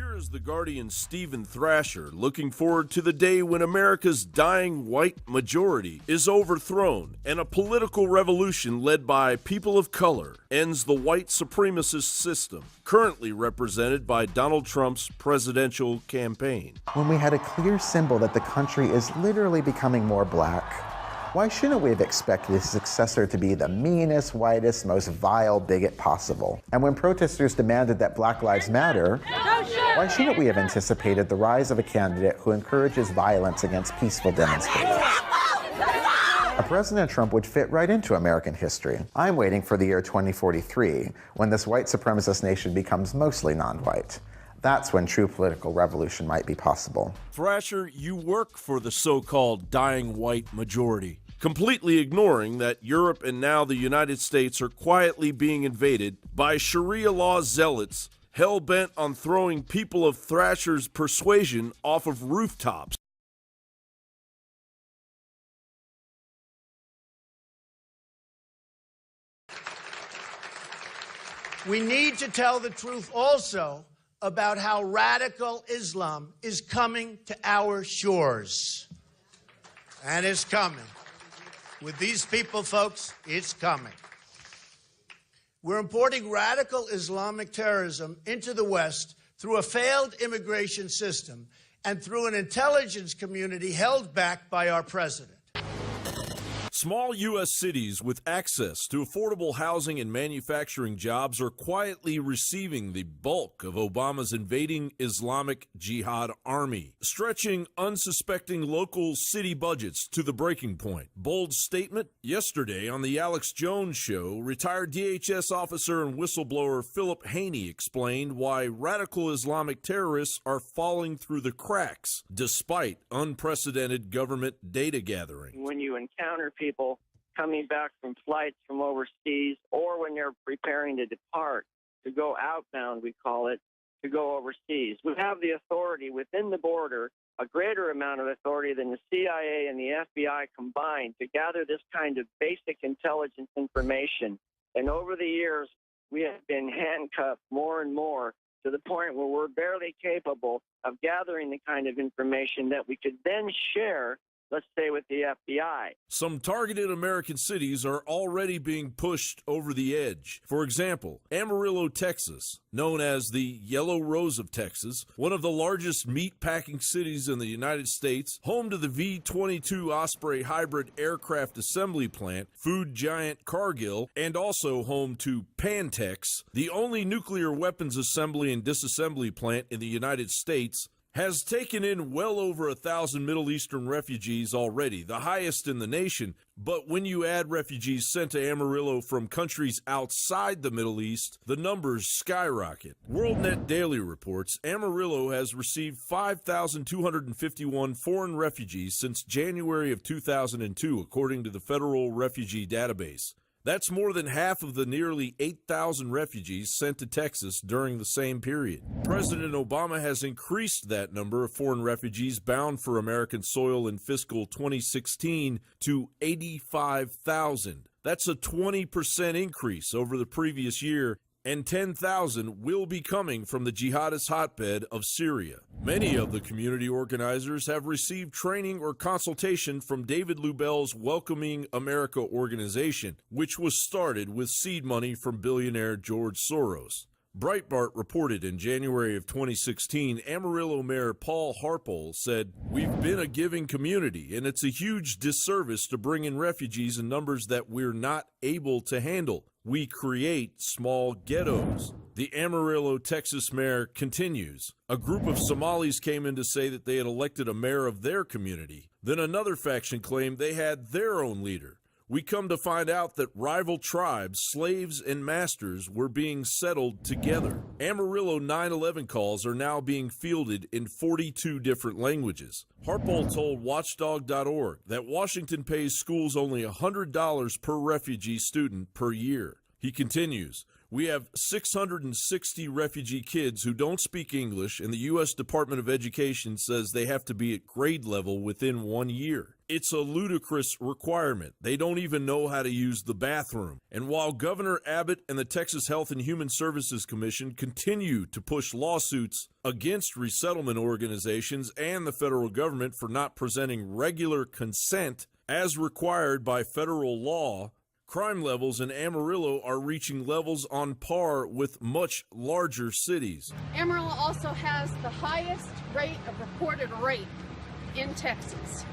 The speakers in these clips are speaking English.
Here is The Guardian's Stephen Thrasher looking forward to the day when America's dying white majority is overthrown and a political revolution led by people of color ends the white supremacist system currently represented by Donald Trump's presidential campaign. When we had a clear symbol that the country is literally becoming more black, why shouldn't we have expected his successor to be the meanest, whitest, most vile bigot possible? And when protesters demanded that Black Lives Matter, why shouldn't we have anticipated the rise of a candidate who encourages violence against peaceful demonstrators? A President Trump would fit right into American history. I'm waiting for the year 2043, when this white supremacist nation becomes mostly non-white. That's when true political revolution might be possible. Thrasher, you work for the so-called dying white majority, completely ignoring that Europe and now the United States are quietly being invaded by Sharia law zealots hell-bent on throwing people of Thrasher's persuasion off of rooftops. We need to tell the truth also about how radical Islam is coming to our shores. And it's coming. With these people, folks, it's coming. We're importing radical Islamic terrorism into the West through a failed immigration system and through an intelligence community held back by our president. Small U.S. cities with access to affordable housing and manufacturing jobs are quietly receiving the bulk of Obama's invading Islamic Jihad army, stretching unsuspecting local city budgets to the breaking point. Bold statement yesterday on the Alex Jones Show, retired DHS officer and whistleblower Philip Haney explained why radical Islamic terrorists are falling through the cracks despite unprecedented government data gathering. When you encounter people coming back from flights from overseas, or when they're preparing to depart, to go outbound, we call it, to go overseas. We have the authority within the border, a greater amount of authority than the CIA and the FBI combined, to gather this kind of basic intelligence information. And over the years, we have been handcuffed more and more to the point where we're barely capable of gathering the kind of information that we could then share, let's say, with the FBI. Some targeted American cities are already being pushed over the edge. For example, Amarillo, Texas, known as the Yellow Rose of Texas, one of the largest meat-packing cities in the United States, home to the V-22 Osprey hybrid aircraft assembly plant, food giant Cargill, and also home to Pantex, the only nuclear weapons assembly and disassembly plant in the United States, has taken in well over 1,000 Middle Eastern refugees already, the highest in the nation. But when you add refugees sent to Amarillo from countries outside the Middle East, the numbers skyrocket. WorldNet Daily reports Amarillo has received 5,251 foreign refugees since January of 2002, according to the Federal Refugee Database. That's more than half of the nearly 8,000 refugees sent to Texas during the same period. President Obama has increased that number of foreign refugees bound for American soil in fiscal 2016 to 85,000. That's a 20% increase over the previous year, and 10,000 will be coming from the jihadist hotbed of Syria. Many of the community organizers have received training or consultation from David Lubell's Welcoming America organization, which was started with seed money from billionaire George Soros. Breitbart reported in January of 2016, Amarillo Mayor Paul Harpole said, "We've been a giving community, and it's a huge disservice to bring in refugees in numbers that we're not able to handle. We create small ghettos." The Amarillo, Texas mayor continues. A group of Somalis came in to say that they had elected a mayor of their community. Then another faction claimed they had their own leader. We come to find out that rival tribes, slaves, and masters were being settled together. Amarillo 9/11 calls are now being fielded in 42 different languages. Harpole told Watchdog.org that Washington pays schools only $100 per refugee student per year. He continues, "We have 660 refugee kids who don't speak English, and the U.S. Department of Education says they have to be at grade level within 1 year. It's a ludicrous requirement. They don't even know how to use the bathroom. And while Governor Abbott and the Texas Health and Human Services Commission continue to push lawsuits against resettlement organizations and the federal government for not presenting regular consent as required by federal law, crime levels in Amarillo are reaching levels on par with much larger cities. Amarillo also has the highest rate of reported rape in Texas.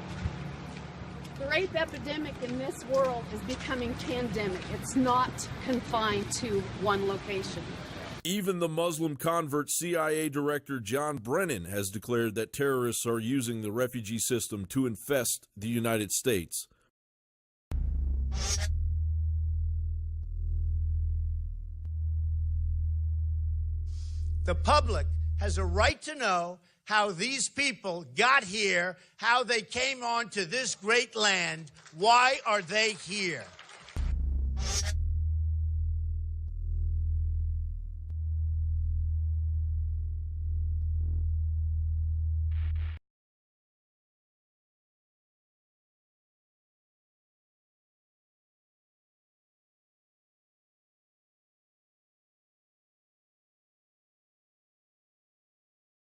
The rape epidemic in this world is becoming pandemic. It's not confined to one location. Even the Muslim convert CIA Director John Brennan has declared that terrorists are using the refugee system to infest the United States. The public has a right to know how these people got here, how they came onto this great land. Why are they here?